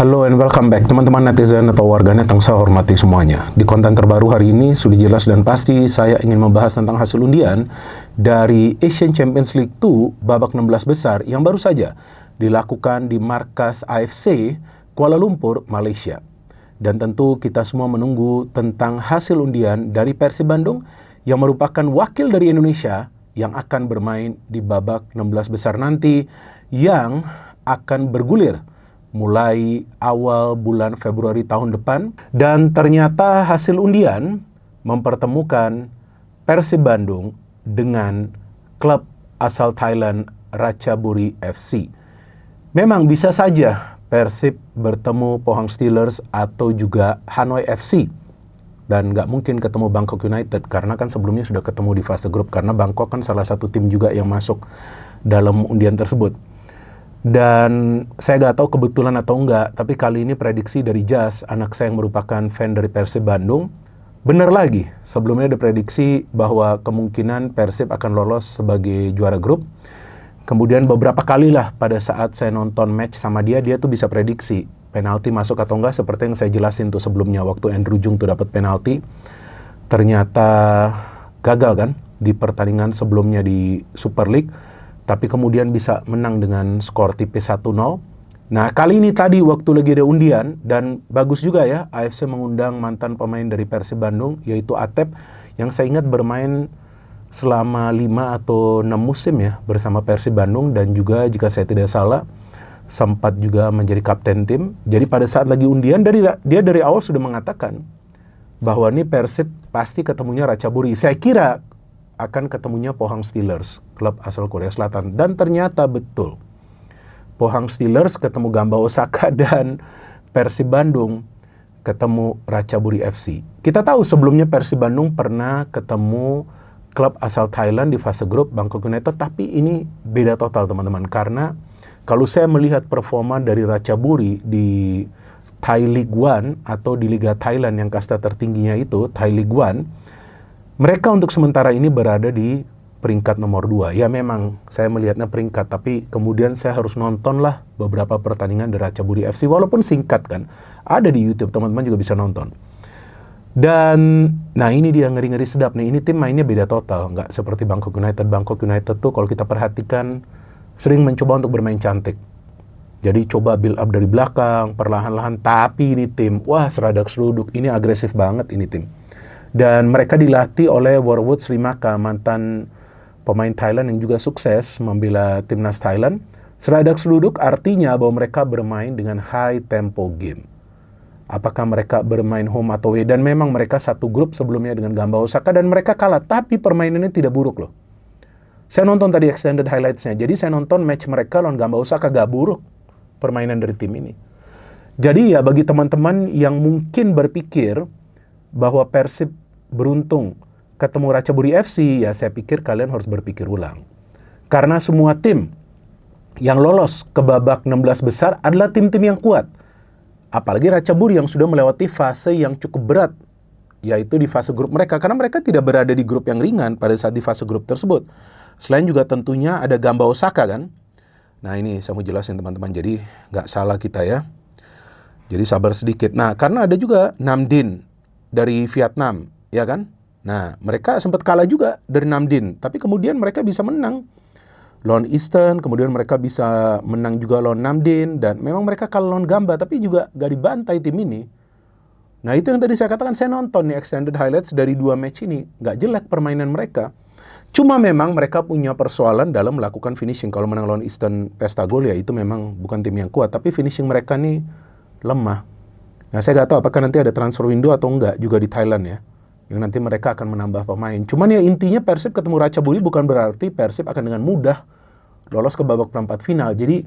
Halo and welcome back teman-teman netizen atau warganet yang saya hormati semuanya. Di konten terbaru hari ini sudah jelas dan pasti saya ingin membahas tentang hasil undian dari Asian Champions League 2 babak 16 besar yang baru saja dilakukan di markas AFC Kuala Lumpur, Malaysia. Dan tentu kita semua menunggu tentang hasil undian dari Persib Bandung yang merupakan wakil dari Indonesia yang akan bermain di babak 16 besar nanti yang akan bergulir mulai awal bulan Februari tahun depan. Dan ternyata hasil undian mempertemukan Persib Bandung dengan klub asal Thailand Ratchaburi FC. Memang bisa saja Persib bertemu Pohang Steelers atau juga Hanoi FC. Dan nggak mungkin ketemu Bangkok United karena kan sebelumnya sudah ketemu di fase grup, karena Bangkok kan salah satu tim juga yang masuk dalam undian tersebut. Dan saya nggak tahu kebetulan atau enggak, tapi kali ini prediksi dari Jas, anak saya yang merupakan fan dari Persib Bandung, benar lagi. Sebelumnya ada prediksi bahwa kemungkinan Persib akan lolos sebagai juara grup. Kemudian beberapa kali lah pada saat saya nonton match sama dia tuh bisa prediksi penalti masuk atau enggak, seperti yang saya jelasin tuh sebelumnya waktu Andrew Jung tuh dapat penalti. Ternyata gagal kan di pertandingan sebelumnya di Super League. Tapi kemudian bisa menang dengan skor tipis 1-0. Nah, kali ini tadi waktu lagi ada undian, dan bagus juga ya, AFC mengundang mantan pemain dari Persib Bandung, yaitu Atep, yang saya ingat bermain selama 5 atau 6 musim ya, bersama Persib Bandung, dan juga jika saya tidak salah, sempat juga menjadi kapten tim. Jadi pada saat lagi undian, dia dari awal sudah mengatakan bahwa ini Persib pasti ketemunya Ratchaburi. Saya kira akan ketemunya Pohang Steelers, klub asal Korea Selatan. Dan ternyata betul. Pohang Steelers ketemu Gamba Osaka dan Persib Bandung ketemu Ratchaburi FC. Kita tahu sebelumnya Persib Bandung pernah ketemu klub asal Thailand di fase grup Bangkok United, tapi ini beda total teman-teman. Karena kalau saya melihat performa dari Ratchaburi di Thai League One atau di Liga Thailand yang kasta tertingginya itu, Thai League One, mereka untuk sementara ini berada di peringkat nomor 2. Ya memang saya melihatnya peringkat, tapi kemudian saya harus nontonlah beberapa pertandingan dari Ratchaburi FC, walaupun singkat kan. Ada di YouTube, teman-teman juga bisa nonton. Dan nah ini dia ngeri-ngeri sedap nih, ini tim mainnya beda total, nggak seperti Bangkok United. Bangkok United tuh kalau kita perhatikan sering mencoba untuk bermain cantik. Jadi coba build up dari belakang, perlahan-lahan, tapi ini tim, wah seradak seruduk, ini agresif banget ini tim. Dan mereka dilatih oleh Warwood Srimaka, mantan pemain Thailand yang juga sukses membela timnas Thailand. Seradak seruduk artinya bahwa mereka bermain dengan high tempo game. Apakah mereka bermain home atau away? Dan memang mereka satu grup sebelumnya dengan Gamba Osaka dan mereka kalah, tapi permainannya tidak buruk loh. Saya nonton tadi extended highlights-nya, jadi saya nonton match mereka lawan Gamba Osaka, gak buruk permainan dari tim ini. Jadi ya bagi teman-teman yang mungkin berpikir bahwa Persib beruntung ketemu Ratchaburi FC, ya saya pikir kalian harus berpikir ulang. Karena semua tim yang lolos ke babak 16 besar adalah tim-tim yang kuat. Apalagi Ratchaburi yang sudah melewati fase yang cukup berat, yaitu di fase grup mereka. Karena mereka tidak berada di grup yang ringan pada saat di fase grup tersebut. Selain juga tentunya ada Gamba Osaka kan. Nah ini saya mau jelasin teman-teman, jadi nggak salah kita ya. Jadi sabar sedikit. Nah karena ada juga Nam Dinh dari Vietnam, ya kan? Nah, mereka sempat kalah juga dari Nam Dinh, tapi kemudian mereka bisa menang lawan Eastern, kemudian mereka bisa menang juga lawan Nam Dinh, dan memang mereka kalah lawan Gamba, tapi juga gak dibantai tim ini. Nah, itu yang tadi saya katakan, saya nonton nih extended highlights dari 2 match ini, gak jelek permainan mereka. Cuma memang mereka punya persoalan dalam melakukan finishing. Kalau menang lawan Eastern Pesta Gol, ya itu memang bukan tim yang kuat, tapi finishing mereka nih lemah. Nah, saya nggak tahu apakah nanti ada transfer window atau enggak juga di Thailand ya, yang nanti mereka akan menambah pemain. Cuman ya intinya Persib ketemu Ratchaburi bukan berarti Persib akan dengan mudah lolos ke babak perempat final. Jadi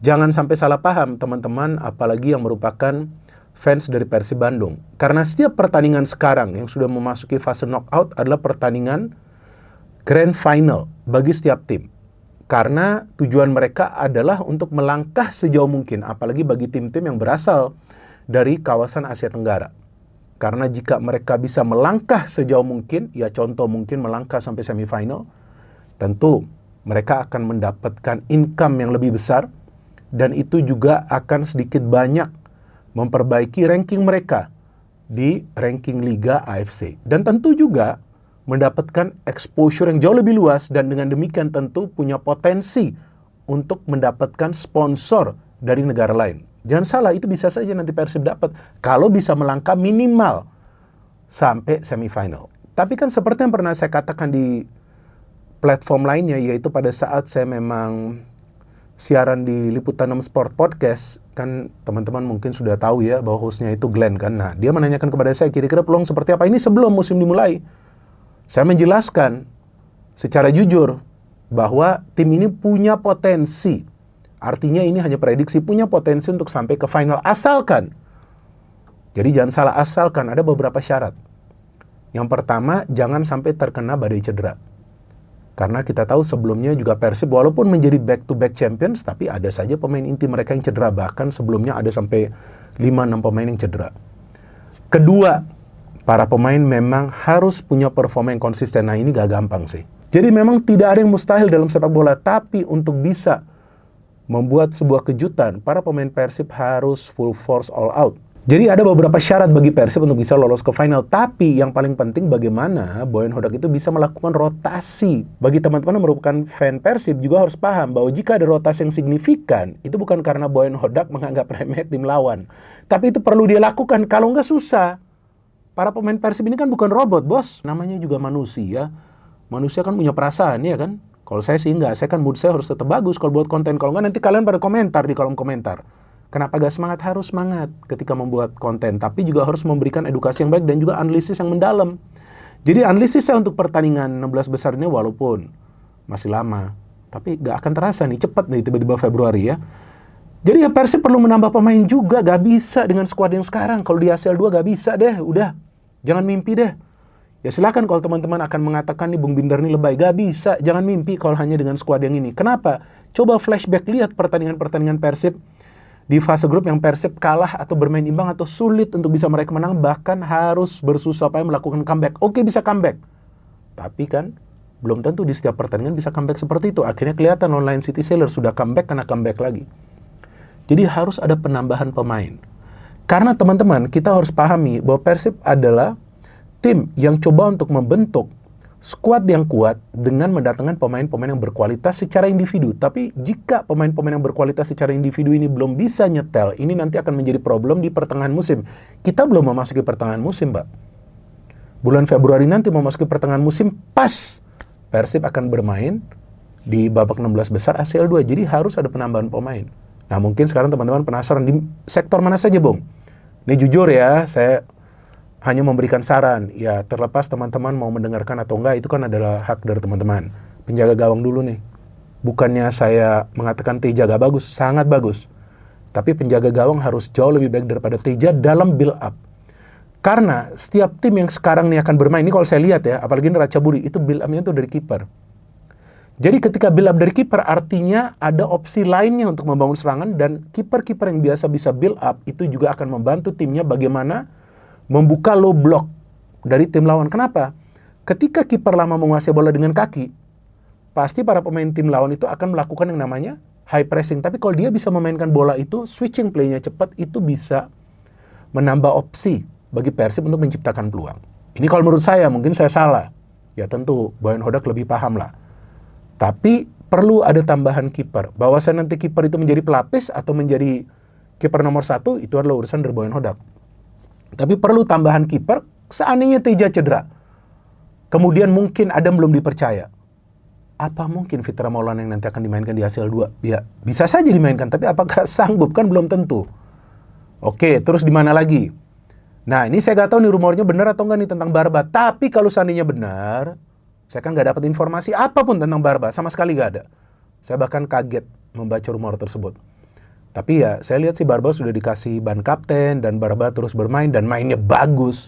jangan sampai salah paham teman-teman, apalagi yang merupakan fans dari Persib Bandung. Karena setiap pertandingan sekarang yang sudah memasuki fase knockout adalah pertandingan grand final bagi setiap tim. Karena tujuan mereka adalah untuk melangkah sejauh mungkin, apalagi bagi tim-tim yang berasal dari kawasan Asia Tenggara. Karena jika mereka bisa melangkah sejauh mungkin, ya contoh mungkin melangkah sampai semifinal, tentu mereka akan mendapatkan income yang lebih besar, dan itu juga akan sedikit banyak memperbaiki ranking mereka di ranking Liga AFC. Dan tentu juga mendapatkan exposure yang jauh lebih luas dan dengan demikian tentu punya potensi untuk mendapatkan sponsor dari negara lain. Jangan salah, itu bisa saja nanti Persib dapat kalau bisa melangkah minimal sampai semifinal. Tapi kan seperti yang pernah saya katakan di platform lainnya, yaitu pada saat saya memang siaran di Liputan 6 Sport Podcast, kan teman-teman mungkin sudah tahu ya bahwa hostnya itu Glenn kan. Nah, dia menanyakan kepada saya kira-kira peluang seperti apa ini sebelum musim dimulai. Saya menjelaskan secara jujur bahwa tim ini punya potensi. Artinya ini hanya prediksi, punya potensi untuk sampai ke final asalkan. Jadi jangan salah, asalkan ada beberapa syarat. Yang pertama, jangan sampai terkena badai cedera. Karena kita tahu sebelumnya juga Persib walaupun menjadi back-to-back champions, tapi ada saja pemain inti mereka yang cedera. Bahkan sebelumnya ada sampai 5-6 pemain yang cedera. Kedua, para pemain memang harus punya performa yang konsisten. Nah, ini gak gampang sih. Jadi memang tidak ada yang mustahil dalam sepak bola, tapi untuk bisa membuat sebuah kejutan, para pemain Persib harus full force all out. Jadi ada beberapa syarat bagi Persib untuk bisa lolos ke final. Tapi yang paling penting bagaimana Boyan Hodak itu bisa melakukan rotasi. Bagi teman-teman yang merupakan fan Persib juga harus paham bahwa jika ada rotasi yang signifikan, itu bukan karena Boyan Hodak menganggap remeh tim lawan. Tapi itu perlu dia lakukan, kalau nggak susah. Para pemain Persib ini kan bukan robot, bos. Namanya juga manusia. Manusia kan punya perasaan, ya kan? Kalau saya sih enggak, saya kan mood saya harus tetap bagus kalau buat konten. Kalau enggak nanti kalian pada komentar di kolom komentar. Kenapa gak semangat? Harus semangat ketika membuat konten. Tapi juga harus memberikan edukasi yang baik dan juga analisis yang mendalam. Jadi analisis saya untuk pertandingan 16 besar ini walaupun masih lama. Tapi gak akan terasa nih, cepat nih tiba-tiba Februari ya. Jadi ya Persib perlu menambah pemain juga. Gak bisa dengan skuad yang sekarang. Kalau di ACL 2 gak bisa deh, udah. Jangan mimpi deh. Ya silakan kalau teman-teman akan mengatakan nih Bung Binder nih lebay. Gak bisa, jangan mimpi kalau hanya dengan skuad yang ini. Kenapa? Coba flashback, lihat pertandingan-pertandingan Persib di fase grup yang Persib kalah atau bermain imbang atau sulit untuk bisa meraih kemenangan. Bahkan harus bersusah payah melakukan comeback. Oke, bisa comeback. Tapi kan belum tentu di setiap pertandingan bisa comeback seperti itu. Akhirnya kelihatan online City Sailor sudah comeback karena comeback lagi. Jadi harus ada penambahan pemain. Karena teman-teman kita harus pahami bahwa Persib adalah tim yang coba untuk membentuk skuad yang kuat dengan mendatangkan pemain-pemain yang berkualitas secara individu. Tapi jika pemain-pemain yang berkualitas secara individu ini belum bisa nyetel, ini nanti akan menjadi problem di pertengahan musim. Kita belum memasuki pertengahan musim, Mbak. Bulan Februari nanti memasuki pertengahan musim, pas Persib akan bermain di babak 16 besar ACL 2. Jadi harus ada penambahan pemain. Nah mungkin sekarang teman-teman penasaran di sektor mana saja, Bung? Ini jujur ya, saya hanya memberikan saran, ya terlepas teman-teman mau mendengarkan atau enggak, itu kan adalah hak dari teman-teman. Penjaga gawang dulu nih. Bukannya saya mengatakan Teja gak bagus, sangat bagus. Tapi penjaga gawang harus jauh lebih baik daripada Teja dalam build up. Karena setiap tim yang sekarang nih akan bermain, ini kalau saya lihat ya, apalagi ini Ratchaburi, itu build up-nya itu dari kiper. Jadi ketika build up dari kiper, artinya ada opsi lainnya untuk membangun serangan, dan kiper-kiper yang biasa bisa build up, itu juga akan membantu timnya bagaimana membuka low block dari tim lawan. Kenapa? Ketika kiper lama menguasai bola dengan kaki, pasti para pemain tim lawan itu akan melakukan yang namanya high pressing. Tapi kalau dia bisa memainkan bola itu, switching play-nya cepat, itu bisa menambah opsi bagi Persib untuk menciptakan peluang. Ini kalau menurut saya, mungkin saya salah. Ya tentu, Boyan Hodak lebih paham lah. Tapi perlu ada tambahan kiper. Bahwasan nanti kiper itu menjadi pelapis atau menjadi kiper nomor 1, itu adalah urusan dari Boyan Hodak. Tapi perlu tambahan kiper, seandainya Teja cedera. Kemudian mungkin Adam belum dipercaya. Apa mungkin Fitra Maulana yang nanti akan dimainkan di ACL 2? Ya, bisa saja dimainkan, tapi apakah sanggup? Kan belum tentu. Oke, terus di mana lagi? Nah, ini saya nggak tahu nih rumornya benar atau enggak nih tentang Barba. Tapi kalau seandainya benar, saya kan nggak dapat informasi apapun tentang Barba. Sama sekali nggak ada. Saya bahkan kaget membaca rumor tersebut. Tapi ya, saya lihat si Barba sudah dikasih ban kapten, dan Barba terus bermain, dan mainnya bagus.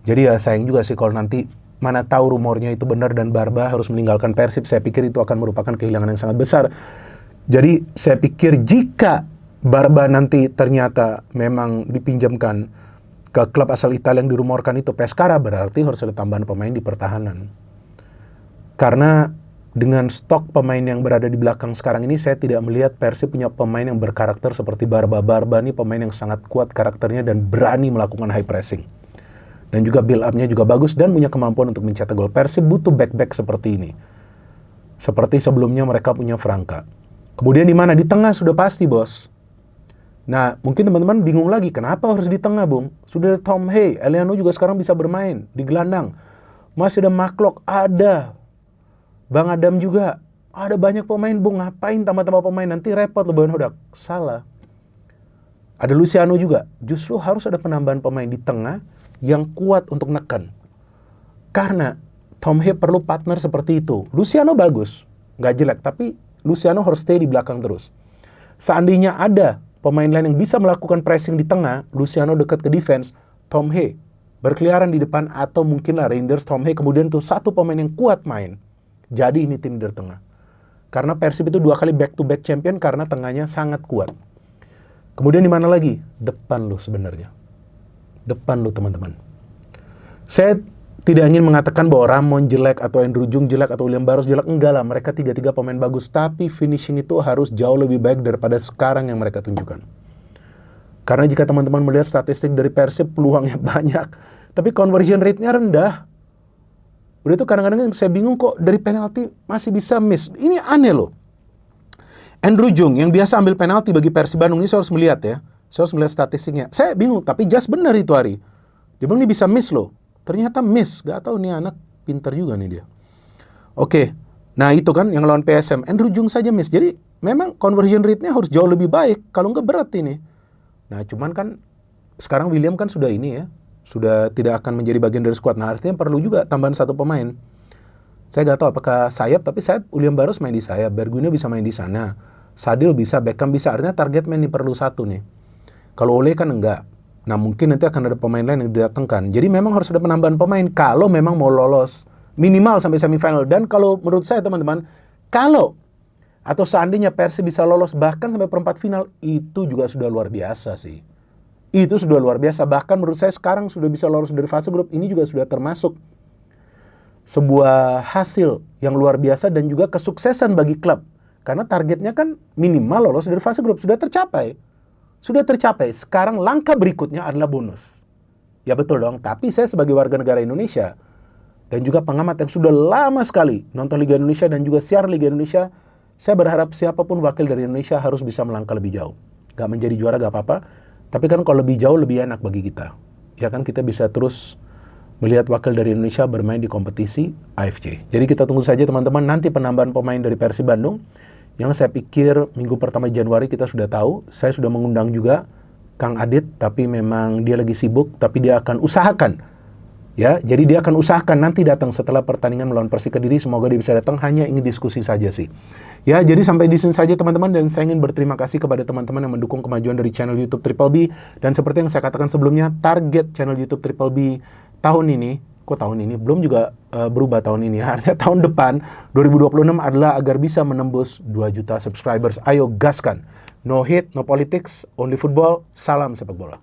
Jadi ya sayang juga sih kalau nanti, mana tahu rumornya itu benar dan Barba harus meninggalkan Persib. Saya pikir itu akan merupakan kehilangan yang sangat besar. Jadi saya pikir jika Barba nanti ternyata memang dipinjamkan ke klub asal Italia yang dirumorkan itu Pescara, berarti harus ada tambahan pemain di pertahanan. Karena dengan stok pemain yang berada di belakang sekarang ini, saya tidak melihat Persib punya pemain yang berkarakter seperti Barba. Barba ini pemain yang sangat kuat karakternya dan berani melakukan high pressing. Dan juga build up-nya juga bagus dan punya kemampuan untuk mencetak gol. Persib butuh back-back seperti ini. Seperti sebelumnya mereka punya Franka. Kemudian di mana? Di tengah sudah pasti, bos. Nah, mungkin teman-teman bingung lagi, kenapa harus di tengah, Bung? Sudah ada Tom Hey, Eliano juga sekarang bisa bermain di gelandang. Masih ada Maklok, ada. Bang Adam juga, ada banyak pemain, Bung. Ngapain tambah-tambah pemain? Nanti repot lo, Bang Hodak. Salah. Ada Luciano juga. Justru harus ada penambahan pemain di tengah yang kuat untuk neken. Karena Tom Hey perlu partner seperti itu. Luciano bagus, nggak jelek, tapi Luciano harus stay di belakang terus. Seandainya ada pemain lain yang bisa melakukan pressing di tengah, Luciano dekat ke defense, Tom Hey berkeliaran di depan, atau mungkinlah Reinders, Tom Hey, kemudian tuh satu pemain yang kuat main. Jadi ini tim dari tengah. Karena Persib itu 2 kali back-to-back champion karena tengahnya sangat kuat. Kemudian di mana lagi? Depan lo sebenarnya. Depan lo, teman-teman. Saya tidak ingin mengatakan bahwa Ramon jelek, atau Andrew Jung jelek, atau William Barros jelek. Enggak lah, mereka 3-3 pemain bagus. Tapi finishing itu harus jauh lebih baik daripada sekarang yang mereka tunjukkan. Karena jika teman-teman melihat statistik dari Persib, peluangnya banyak. Tapi conversion rate-nya rendah. Udah itu kadang-kadang saya bingung kok dari penalti masih bisa miss. Ini aneh loh. Andrew Jung yang biasa ambil penalti bagi Persib Bandung ini, saya harus melihat ya. Saya harus melihat statistiknya. Saya bingung, tapi just benar itu hari. Dia bilang ini bisa miss loh. Ternyata miss. Gak tahu nih anak pinter juga nih dia. Oke. Nah itu kan yang lawan PSM. Andrew Jung saja miss. Jadi memang conversion rate-nya harus jauh lebih baik. Kalau nggak berat ini. Nah cuman kan sekarang William kan sudah ini ya. Sudah tidak akan menjadi bagian dari skuad. Nah artinya perlu juga tambahan satu pemain. Saya nggak tahu apakah sayap, tapi sayap William Barros main di sayap, Bergwijn bisa main di sana, Sadil bisa, Beckham bisa. Artinya target main ini perlu satu nih. Kalau Ole kan enggak. Nah mungkin nanti akan ada pemain lain yang didatangkan. Jadi memang harus ada penambahan pemain kalau memang mau lolos minimal sampai semifinal. Dan kalau menurut saya teman-teman, kalau atau seandainya Persib bisa lolos bahkan sampai perempat final, itu juga sudah luar biasa sih. Itu sudah luar biasa. Bahkan menurut saya sekarang sudah bisa lolos dari fase grup. Ini juga sudah termasuk sebuah hasil yang luar biasa dan juga kesuksesan bagi klub. Karena targetnya kan minimal lolos dari fase grup. Sudah tercapai. Sudah tercapai. Sekarang langkah berikutnya adalah bonus. Ya betul dong. Tapi saya sebagai warga negara Indonesia dan juga pengamat yang sudah lama sekali nonton Liga Indonesia dan juga siar Liga Indonesia, saya berharap siapapun wakil dari Indonesia harus bisa melangkah lebih jauh. Gak menjadi juara gak apa-apa. Tapi kan kalau lebih jauh lebih enak bagi kita. Ya kan kita bisa terus melihat wakil dari Indonesia bermain di kompetisi AFC. Jadi kita tunggu saja teman-teman nanti penambahan pemain dari Persib Bandung. Yang saya pikir minggu pertama Januari kita sudah tahu. Saya sudah mengundang juga Kang Adit, tapi memang dia lagi sibuk. Tapi dia akan usahakan. Ya, jadi dia akan usahakan nanti datang setelah pertandingan melawan Persik Kediri. Semoga dia bisa datang, hanya ingin diskusi saja sih. Ya, jadi sampai di sini saja teman-teman. Dan saya ingin berterima kasih kepada teman-teman yang mendukung kemajuan dari channel YouTube Triple B. Dan seperti yang saya katakan sebelumnya, target channel YouTube Triple B tahun ini, belum juga berubah tahun ini. Artinya tahun depan, 2026 adalah agar bisa menembus 2 juta subscribers. Ayo gaskan. No hate, no politics, only football. Salam sepak bola.